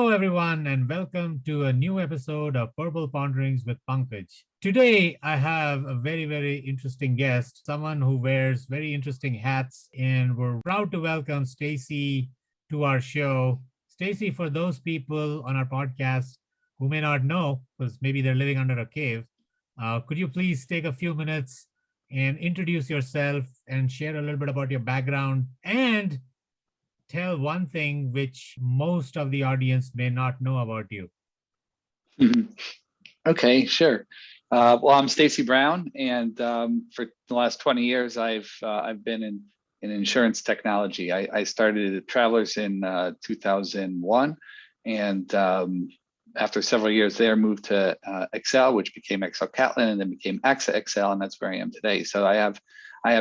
Hello, everyone, and welcome to a new episode of Purple Ponderings with Pankaj. Today, I have a very, very interesting guest, someone who wears very interesting hats, and we're proud to welcome Stacey to our show. Stacey, for those people on our podcast who may not know, because maybe they're living under a cave, could you please take a few minutes and introduce yourself and share a little bit about your background and tell one thing which most of the audience may not know about you? Mhm. Okay, sure. Well, I'm Stacey Brown, and for the last 20 years, I've been in insurance technology. I started at Travelers in 2001, and after several years there, moved to Excel, which became Excel Catlin, and then became AXA Excel, and that's where I am today. So I have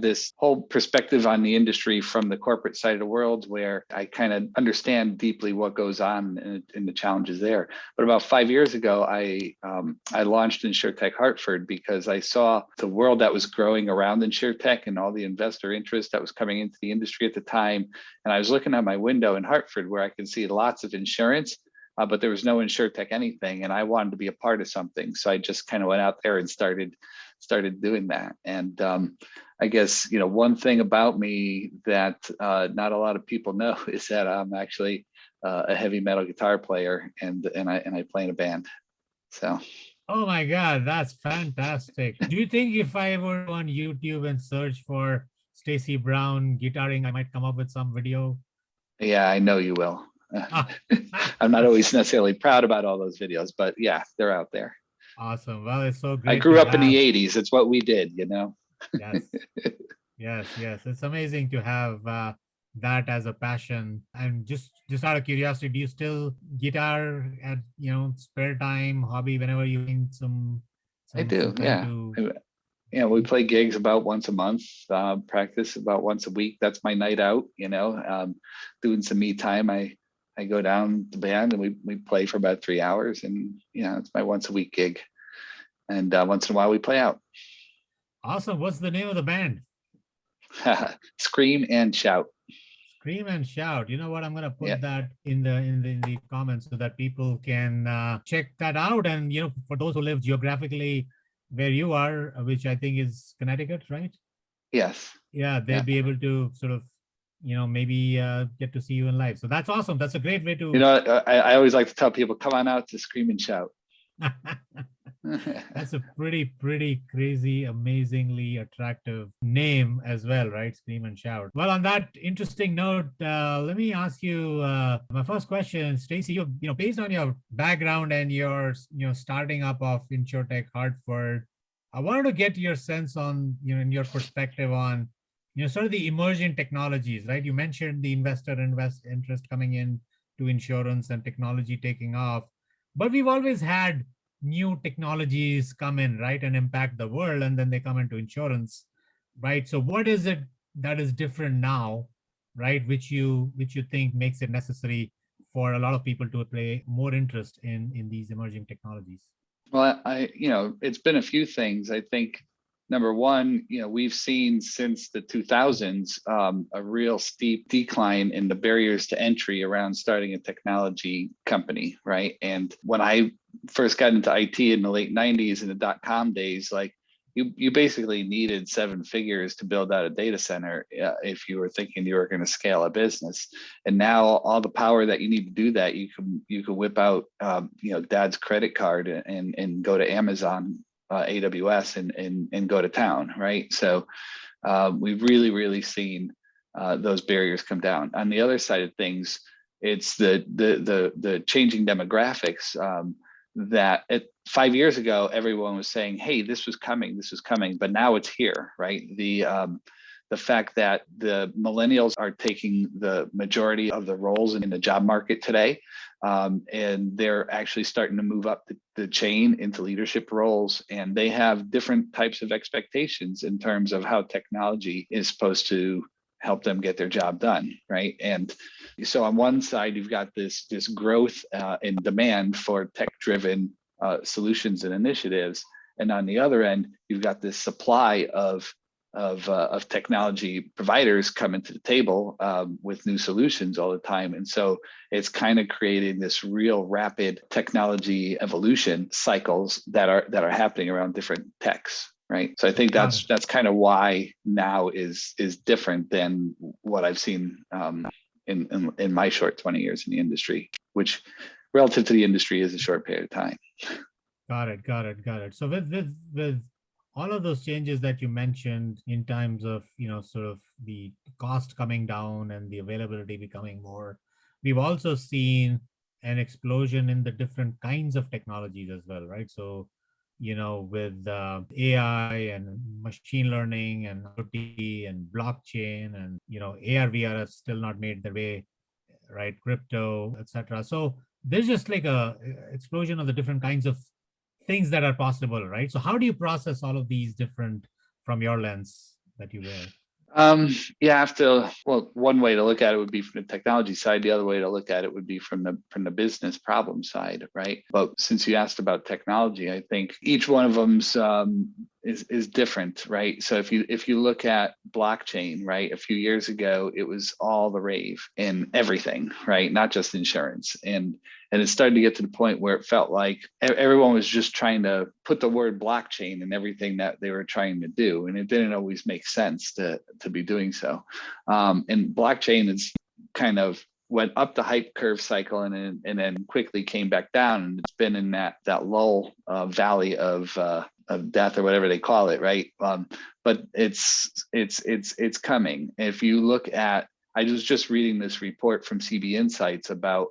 this whole perspective on the industry from the corporate side of the world where I kind of understand deeply what goes on in the challenges there. But about 5 years ago, I launched Insurtech Hartford because I saw the world that was growing around Insurtech and all the investor interest that was coming into the industry at the time. And I was looking out my window in Hartford where I could see lots of insurance, but there was no Insurtech anything, and I wanted to be a part of something. So I just kind of went out there and started doing that. And I guess, one thing about me that not a lot of people know is that I'm actually a heavy metal guitar player, and I play in a band. So. Oh my God, that's fantastic. Do you think if I were on YouTube and search for Stacey Brown guitaring, I might come up with some video? Yeah, I know you will. Ah, I'm not always necessarily proud about all those videos, but yeah, they're out there. awesome. Well, it's so I great grew to up in the have. 80s. It's what we did, Yes, yes. It's amazing to have that as a passion. And just out of curiosity, do you still guitar at spare time, hobby, whenever you find I some do, time yeah. to? We play gigs about once a month, practice about once a week. That's my night out, doing some me time. I go down the band and we play for about 3 hours, and it's my once a week gig. And once in a while we play out. Awesome. What's the name of the band? Scream and Shout. Scream and Shout. You know what? I'm gonna Yeah. put that in the comments so that people can check that out. And for those who live geographically where you are, which I think is Connecticut, right? Yes. Yeah, Yeah. they'd be able to sort of, maybe get to see you in live. So that's awesome. That's a great way to. I always like to tell people, come on out to Scream and Shout. That's a pretty crazy, amazingly attractive name as well, right? Scream and Shout. Well, on that interesting note, let me ask you my first question, Stacey. Based on your background and your starting up of Insurtech Hartford, I wanted to get your sense on and your perspective on sort of the emerging technologies, right? You mentioned the investor interest coming in to insurance and technology taking off, but we've always had new technologies come in, right, and impact the world, and then they come into insurance, right? So what is it that is different now, right, which you think makes it necessary for a lot of people to play more interest in these emerging technologies? Well, it's been a few things. I think number one, we've seen since the 2000s a real steep decline in the barriers to entry around starting a technology company, right? And when I first got into IT in the late 90s in the dot-com days, like you basically needed 7 figures to build out a data center if you were thinking you were going to scale a business. And now all the power that you need to do that, you can whip out dad's credit card and go to Amazon, AWS, and go to town, right? So we've really seen those barriers come down. On the other side of things, it's the changing demographics. That 5 years ago, everyone was saying, "Hey, this was coming," but now it's here, right? The fact that the millennials are taking the majority of the roles in the job market today, and they're actually starting to move up the chain into leadership roles, and they have different types of expectations in terms of how technology is supposed to help them get their job done, right? And so on one side, you've got this growth in demand for tech-driven solutions and initiatives, and on the other end, you've got this supply of of technology providers coming to the table with new solutions all the time. And so it's kind of creating this real rapid technology evolution cycles that are happening around different techs. Right. So I think that's kind of why now is different than what I've seen in my short 20 years in the industry, which relative to the industry is a short period of time. Got it. So with all of those changes that you mentioned in terms of, sort of the cost coming down and the availability becoming more, we've also seen an explosion in the different kinds of technologies as well, right? So, with AI and machine learning and IoT and blockchain and, AR, VR has still not made their way, right? Crypto, etc. So there's just like a explosion of the different kinds of things that are possible, right? So how do you process all of these different from your lens that you wear? You have to, well, one way to look at it would be from the technology side. The other way to look at it would be from the business problem side, right? But since you asked about technology, I think each one of them's is different, right? So if you look at blockchain, right, a few years ago, it was all the rave in everything, right? Not just insurance. And it started to get to the point where it felt like everyone was just trying to put the word blockchain in everything that they were trying to do. And it didn't always make sense to be doing so. And blockchain is kind of went up the hype curve cycle and then quickly came back down. And it's been in that lull valley of death or whatever they call it, right? But it's coming. If you look at, I was just reading this report from CB Insights about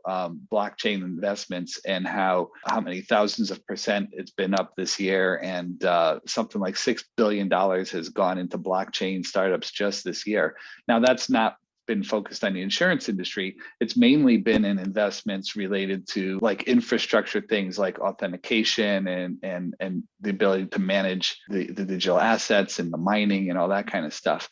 blockchain investments and how many thousands of percent it's been up this year, and something like $6 billion has gone into blockchain startups just this year. Now, that's not been focused on the insurance industry. It's mainly been in investments related to like infrastructure things like authentication and the ability to manage the digital assets and the mining and all that kind of stuff.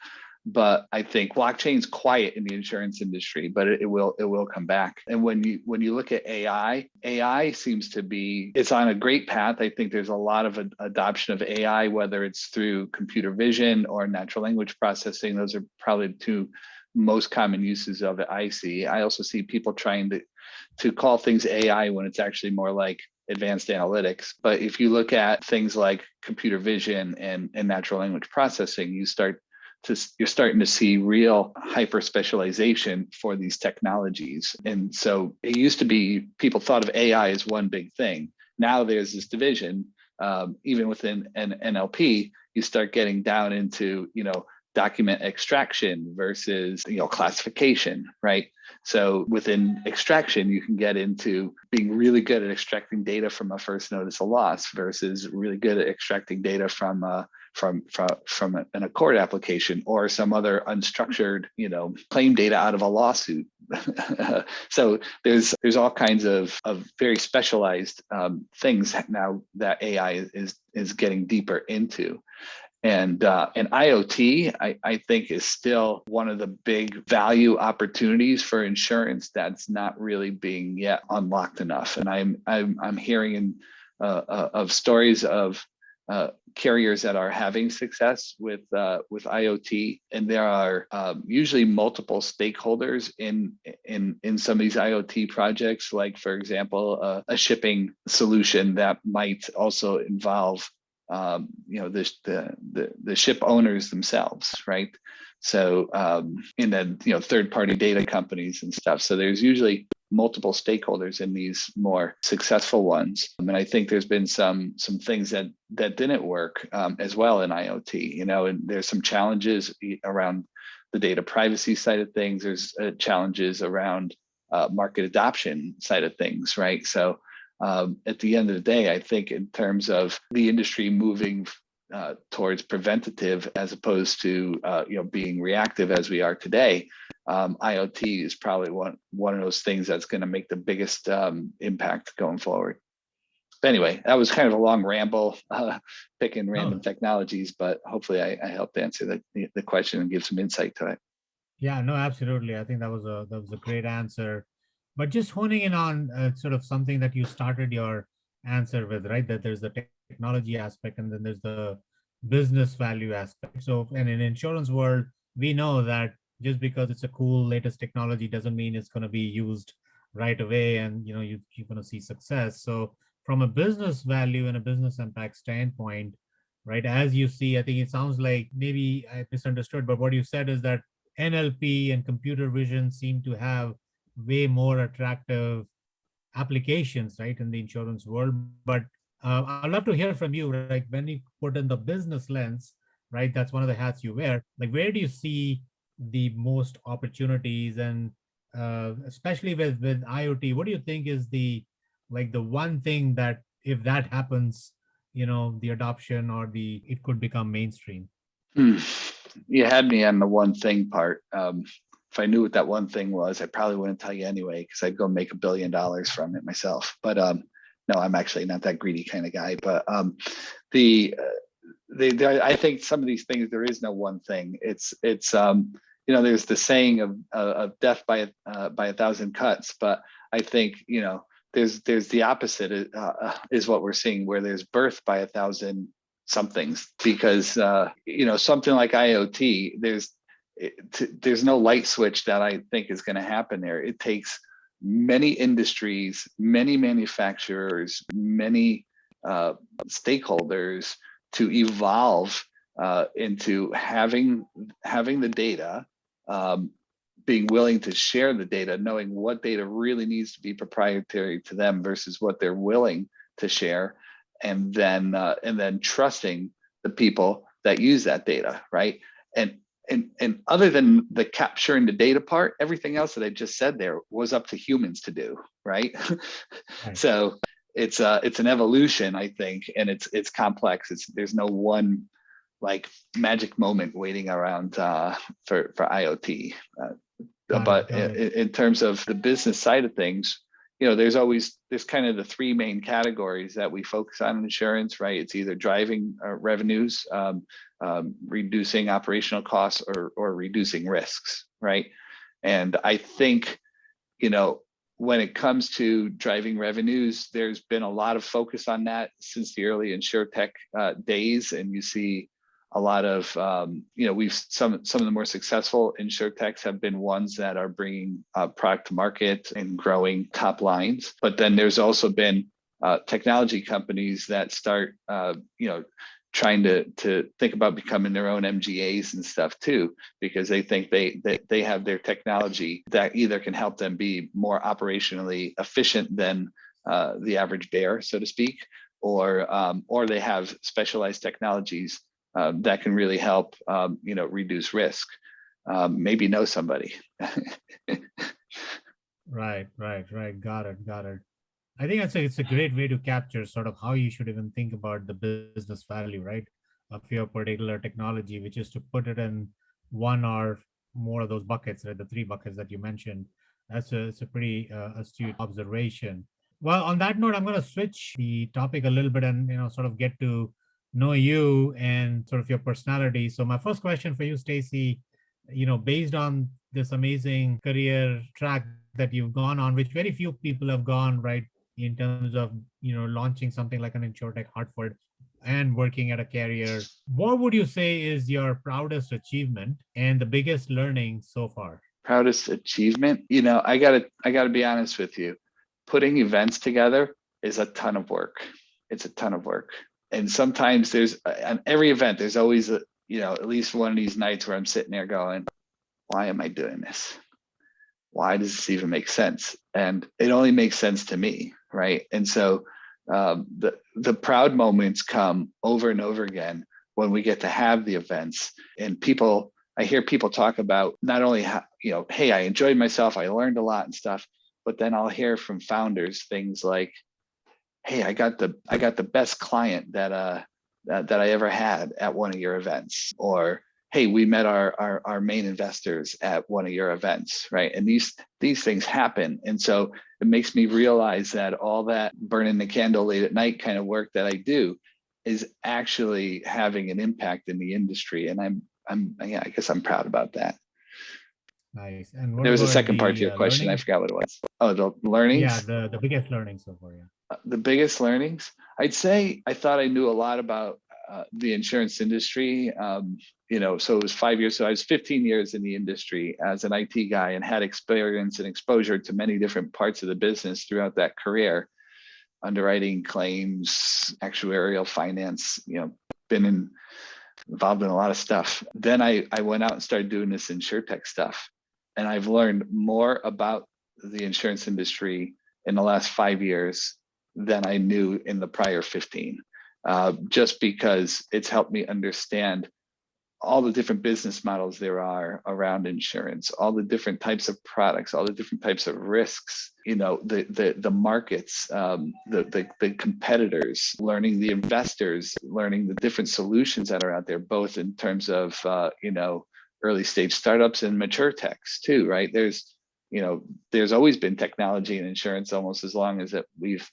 But I think blockchain's quiet in the insurance industry, but it will come back. And when you look at AI seems to be, it's on a great path. I think there's a lot of adoption of AI, whether it's through computer vision or natural language processing. Those are probably the two most common uses of it I see. I also see people trying to call things AI when it's actually more like advanced analytics. But if you look at things like computer vision and natural language processing, you're starting to see real hyper specialization for these technologies. And so it used to be people thought of AI as one big thing. Now there's this division, even within an NLP, you start getting down into, document extraction versus, classification, right? So within extraction, you can get into being really good at extracting data from a first notice of loss versus really good at extracting data from an Accord application or some other unstructured, claim data out of a lawsuit. So there's all kinds of very specialized things now that AI is getting deeper into. And IoT, I think, is still one of the big value opportunities for insurance that's not really being yet unlocked enough. And I'm hearing of stories of carriers that are having success with IoT, and there are usually multiple stakeholders in some of these IoT projects. Like, for example, a shipping solution that might also involve the ship owners themselves, right? So and then third-party data companies and stuff. So there's usually multiple stakeholders in these more successful ones. And I think there's been some things that didn't work as well in IoT, and there's some challenges around the data privacy side of things. There's challenges around market adoption side of things, right? So at the end of the day, I think in terms of the industry moving towards preventative as opposed to being reactive as we are today, IoT is probably one of those things that's going to make the biggest impact going forward. But anyway, that was kind of a long ramble, picking random technologies, but hopefully I helped answer the question and give some insight to it. Yeah, no, absolutely. I think that was a great answer. But just honing in on sort of something that you started your answer with, right? That there's the technology aspect, and then there's the business value aspect. So, and in insurance world, we know that just because it's a cool latest technology doesn't mean it's going to be used right away, and you're going to see success. So, from a business value and a business impact standpoint, right? As you see, I think it sounds like maybe I misunderstood, but what you said is that NLP and computer vision seem to have way more attractive applications, right, in the insurance world. But I'd love to hear from you, like when you put in the business lens, right, that's one of the hats you wear. Like, where do you see the most opportunities, and especially with IoT, what do you think is the one thing that if that happens, the adoption or the it could become mainstream? Hmm. You had me on the one thing part. If I knew what that one thing was, I probably wouldn't tell you anyway, because I'd go make $1 billion from it myself. But no, I'm actually not that greedy kind of guy. But the I think some of these things, there is no one thing. It's there's the saying of death by a thousand cuts, but I think there's the opposite is what we're seeing, where there's birth by a thousand somethings, because something like IoT, there's no light switch that I think is going to happen there. It takes many industries, many manufacturers, many stakeholders to evolve into having the data, being willing to share the data, knowing what data really needs to be proprietary to them versus what they're willing to share, and then trusting the people that use that data, right? And other than the capturing the data part, everything else that I just said there was up to humans to do, right? Right. So it's an evolution, I think, and it's complex. There's no one like magic moment waiting around for IoT. But Got it. in terms of the business side of things, there's kind of the three main categories that we focus on in insurance, right? It's either driving revenues, reducing operational costs, or reducing risks, right? And I think, when it comes to driving revenues, there's been a lot of focus on that since the early Insurtech days, and you see a lot of some of the more successful Insurtechs have been ones that are bringing product to market and growing top lines. But then there's also been technology companies that start trying to think about becoming their own MGAs and stuff too, because they think they have their technology that either can help them be more operationally efficient than the average bear, so to speak, or they have specialized technologies that can really help reduce risk. Maybe know somebody. Right. Got it. I think it's a great way to capture sort of how you should even think about the business value, right, of your particular technology, which is to put it in one or more of those buckets, right? The three buckets that you mentioned. It's a pretty astute observation. Well, on that note, I'm going to switch the topic a little bit and sort of get to know you and sort of your personality. So my first question for you, Stacey, based on this amazing career track that you've gone on, which very few people have gone, right, in terms of launching something like an Insurtech Hartford and working at a carrier, what would you say is your proudest achievement and the biggest learning so far? Proudest achievement, I gotta be honest with you. Putting events together is a ton of work. It's a ton of work, and sometimes on every event there's always at least one of these nights where I'm sitting there going, why am I doing this? Why does this even make sense? And it only makes sense to me, right? And so the proud moments come over and over again when we get to have the events, and I hear people talk about not only how, hey, I enjoyed myself, I learned a lot and stuff, but then I'll hear from founders things like, hey, I got the best client that I ever had at one of your events, or hey, we met our main investors at one of your events, right? And these things happen. And so it makes me realize that all that burning the candle late at night kind of work that I do is actually having an impact in the industry. And I guess I'm proud about that. Nice. And what There was a about second part to the your question. I learnings? forgot what it was. Oh, the Yeah, learnings. the biggest learning so far. Yeah. The biggest learnings, I'd say I thought I knew a lot about the insurance industry. So it was 5 years. So I was 15 years in the industry as an IT guy and had experience and exposure to many different parts of the business throughout that career. Underwriting, claims, actuarial, finance, been involved in a lot of stuff. Then I went out and started doing this Insurtech stuff. And I've learned more about the insurance industry in the last 5 years than I knew in the prior 15, just because it's helped me understand all the different business models there are around insurance, all the different types of products, all the different types of risks, the markets, the competitors, learning the investors, learning the different solutions that are out there, both in terms of, early stage startups and mature techs too, right? There's always been technology in insurance almost as long as that we've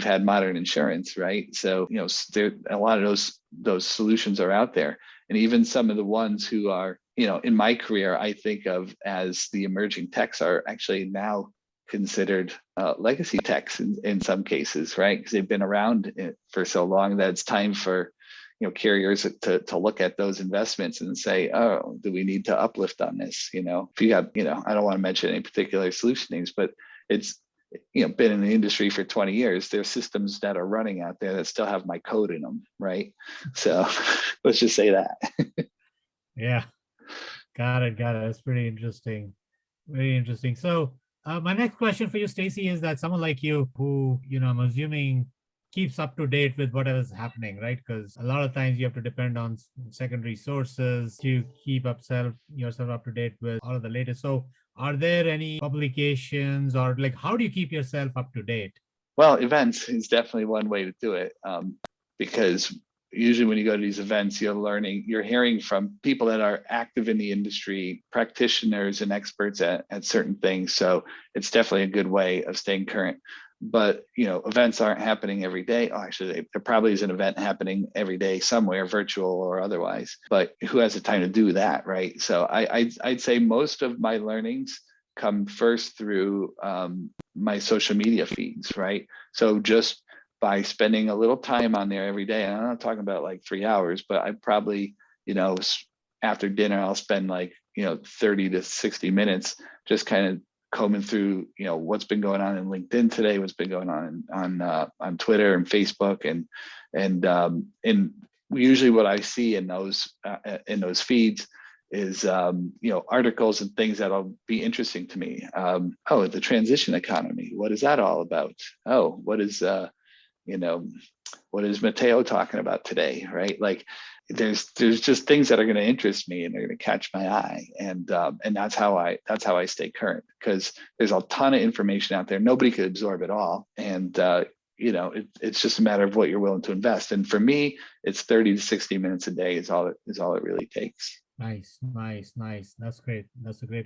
had modern insurance, right? So, there a lot of those solutions are out there. And even some of the ones who are, in my career, I think of as the emerging techs are actually now considered legacy techs in some cases, right? Because they've been around for so long that it's time for, carriers to look at those investments and say, oh, do we need to uplift on this? If you have, I don't want to mention any particular solution names, but it's, been in the industry for 20 years. There's systems that are running out there that still have my code in them, right? So let's just say that. Yeah, got it. That's pretty interesting. Very interesting. So my next question for you, Stacey, is that someone like you who, I'm assuming keeps up to date with whatever is happening, right? Because a lot of times you have to depend on secondary sources to keep yourself up to date with all of the latest. So are there any publications or how do you keep yourself up to date? Well, events is definitely one way to do it, because usually when you go to these events, you're hearing from people that are active in the industry, practitioners and experts at certain things. So it's definitely a good way of staying current. But, events aren't happening every day. Oh, actually, there probably is an event happening every day somewhere, virtual or otherwise. But who has the time to do that, right? So I'd say most of my learnings come first through my social media feeds, right? So just by spending a little time on there every day, and I'm not talking about 3 hours, but I probably, after dinner, I'll spend 30 to 60 minutes just kind of combing through, what's been going on in LinkedIn today, what's been going on Twitter and Facebook, and usually what I see in those feeds is articles and things that'll be interesting to me. The transition economy, what is that all about? What is Matteo talking about today, right? There's just things that are going to interest me and they're going to catch my eye, and that's how I stay current, because there's a ton of information out there. Nobody could absorb it all, and it's just a matter of what you're willing to invest. And for me, it's 30 to 60 minutes a day is all it really takes. Nice. That's great.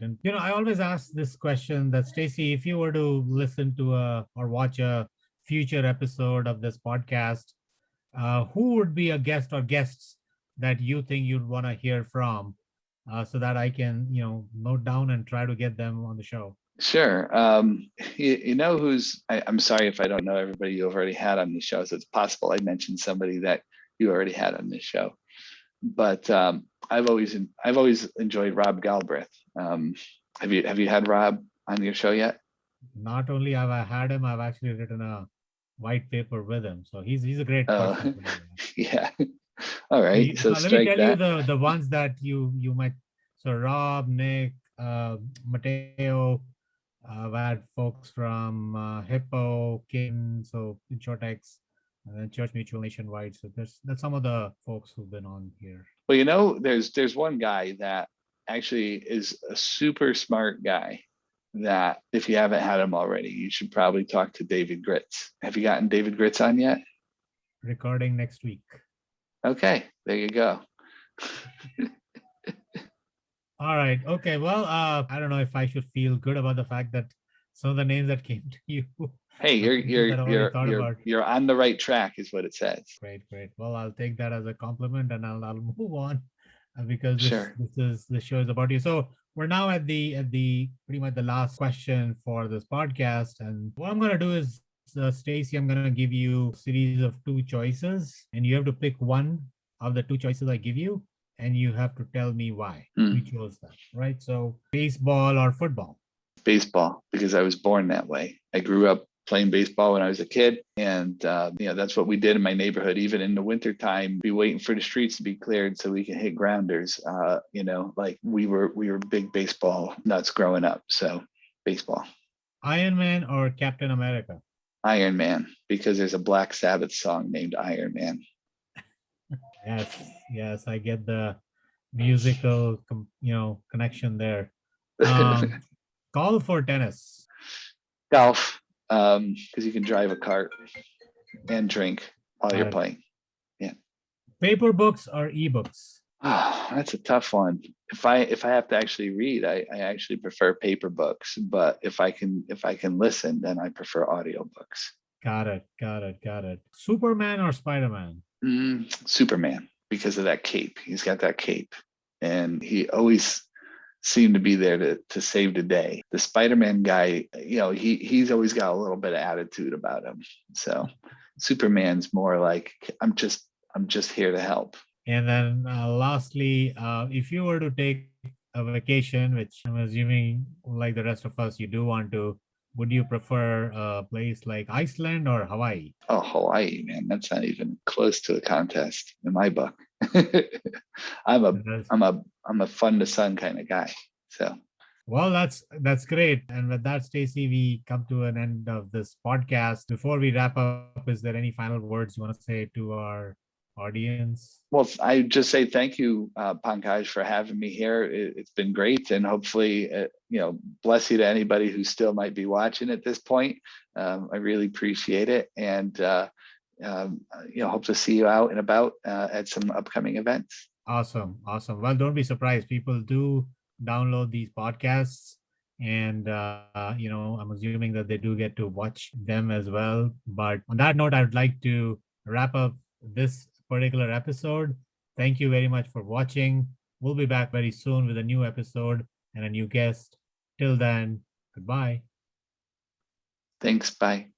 And I always ask this question that, Stacey, if you were to listen to or watch a future episode of this podcast, who would be a guest or guests that you think you'd want to hear from, so that I can, note down and try to get them on the show? Sure. I'm sorry if I don't know everybody you've already had on the show. So it's possible I mentioned somebody that you already had on this show. But I've always enjoyed Rob Galbraith. Have you had Rob on your show yet? Not only have I had him, I've actually written a white paper with him. So he's a great person. Yeah. All right. So let me tell you the ones that you might. So Rob, Nick, Matteo. I've had folks from Hippo, Kin, so Insurtech, and then Church Mutual Nationwide. So that's some of the folks who've been on here. Well, there's one guy that actually is a super smart guy that if you haven't had him already, you should probably talk to David Gritz. Have you gotten David Gritz on yet? Recording next week. Okay, there you go. All right. Okay. Well, I don't know if I should feel good about the fact that some of the names that came to you. Hey, you're on the right track, is what it says. Great. Well, I'll take that as a compliment, and I'll move on, because this show is about you. So we're now at the pretty much the last question for this podcast, and what I'm gonna do is, Stacey, I'm gonna give you a series of 2 choices, and you have to pick one of the two choices I give you, and you have to tell me why you chose that, right? So baseball or football? Baseball, because I was born that way. I grew up playing baseball when I was a kid, and that's what we did in my neighborhood. Even in the wintertime, be waiting for the streets to be cleared so we can hit grounders. Like we were big baseball nuts growing up. So baseball. Iron Man or Captain America? Iron Man, because there's a Black Sabbath song named Iron Man. Yes, I get the musical, connection there. Golf or tennis? Golf, because you can drive a cart and drink while you're playing. Yeah. Paper books or ebooks? Oh, that's a tough one. If I have to actually read, I actually prefer paper books. But if I can listen, then I prefer audiobooks. Got it. Superman or Spider-Man? Superman, because of that cape. He's got that cape, and he always seemed to be there to save the day. The Spider-Man guy, he's always got a little bit of attitude about him. So Superman's more like, I'm just here to help. And then lastly, if you were to take a vacation, which I'm assuming like the rest of us, you do want to, would you prefer a place like Iceland or Hawaii? Oh, Hawaii, man, that's not even close to a contest in my book. I'm a fun to sun kind of guy. So well, that's great. And with that, Stacey, we come to an end of this podcast. Before we wrap up, is there any final words you want to say to our audience? Well, I just say thank you, Pankaj, for having me here. It's been great, and hopefully, bless you to anybody who still might be watching at this point. I really appreciate it, and hope to see you out and about at some upcoming events. Awesome. Well, don't be surprised. People do download these podcasts, and I'm assuming that they do get to watch them as well. But on that note, I would like to wrap up this particular episode. Thank you very much for watching. We'll be back very soon with a new episode and a new guest. Till then, goodbye. Thanks. Bye.